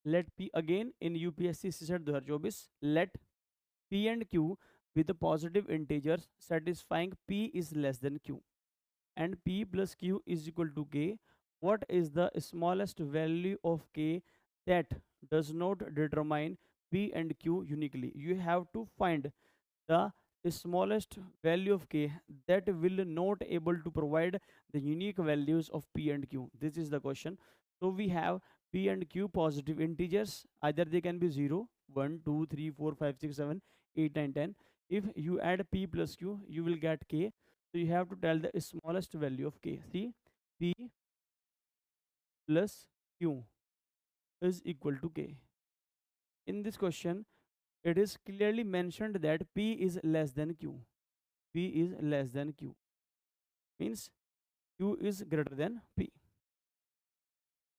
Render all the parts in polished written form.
let P again in UPSC CSAT 2024, let P and Q with the positive integers satisfying P is less than Q and P plus Q is equal to K. What is the smallest value of K that does not determine P and Q uniquely? You have to find the smallest value of K that will not able to provide the unique values of P and Q. This is the question. So we have P and Q positive integers, either they can be 0, 1, 2, 3, 4, 5, 6, 7, 8, 9, 10. If you add P plus Q, you will get K. So you have to tell the smallest value of K. See, P plus Q is equal to K. In this question, it is clearly mentioned that P is less than Q. P is less than Q means Q is greater than P.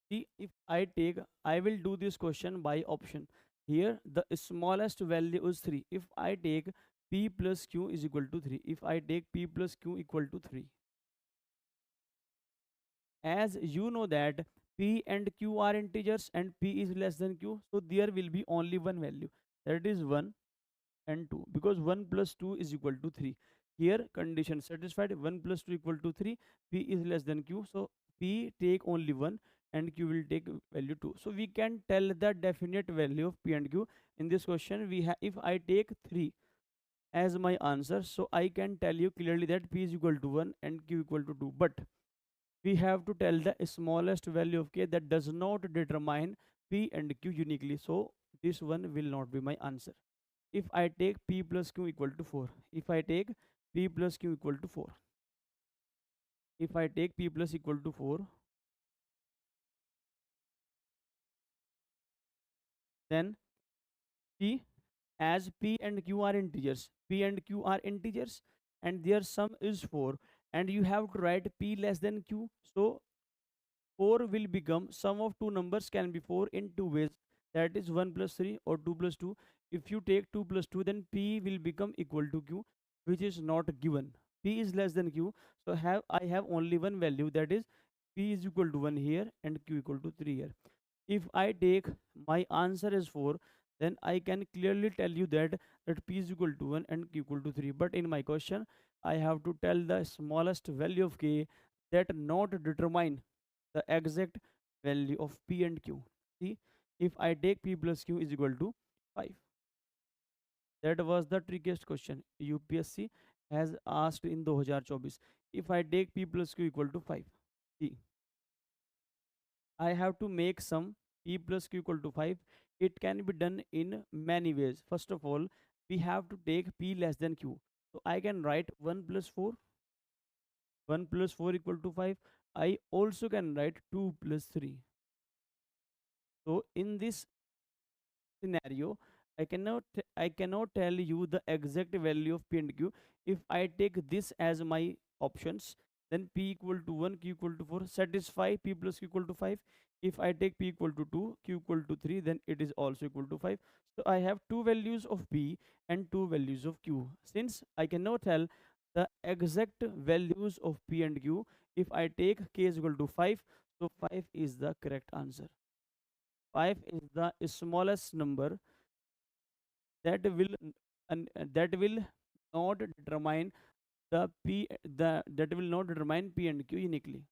See, if I will do this question by option. Here, the smallest value is 3. If I take P plus Q is equal to 3. If I take P plus Q equal to 3. As you know that P and Q are integers and P is less than Q. So there will be only one value. That is 1 and 2 because 1 plus 2 is equal to 3. Here condition satisfied, 1 plus 2 equal to 3. P is less than Q, so P take only 1 and Q will take value 2. So we can tell the definite value of P and Q. In this question we have, if I take 3 as my answer, so I can tell you clearly that P is equal to 1 and Q equal to 2, but we have to tell the smallest value of K that does not determine P and Q uniquely. So this one will not be my answer. If I take P plus Q equal to 4, if I take P plus Q equal to 4, if I take P plus equal to 4, then P, as P and Q are integers, P and Q are integers and their sum is 4 and you have to write P less than Q. So 4 will become, sum of two numbers can be 4 in two ways, that is 1 plus 3 or 2 plus 2. If you take 2 plus 2, then P will become equal to Q, which is not given. P is less than Q, so I have only one value, that is P is equal to 1 here and Q equal to 3 here. If I take my answer is 4, then I can clearly tell you that P is equal to 1 and Q equal to 3. But in my question, I have to tell the smallest value of K that not determine the exact value of P and Q. See, if I take P plus Q is equal to 5. That was the trickiest question UPSC has asked in 2024. If I take P plus Q equal to 5, see, I have to make some P plus Q equal to 5. It can be done in many ways. First of all, we have to take P less than Q. So I can write 1 plus 4. 1 plus 4 equal to 5. I also can write 2 plus 3. So in this scenario, I cannot tell you the exact value of P and Q. If I take this as my options, then P equal to 1, Q equal to 4, satisfy P plus Q equal to 5. If I take P equal to 2, Q equal to 3, then it is also equal to 5. So I have two values of P and two values of Q. Since I cannot tell the exact values of P and Q, if I take K is equal to 5, so 5 is the correct answer. 5 is the smallest number that will that will not determine the P, that will not determine P and Q uniquely.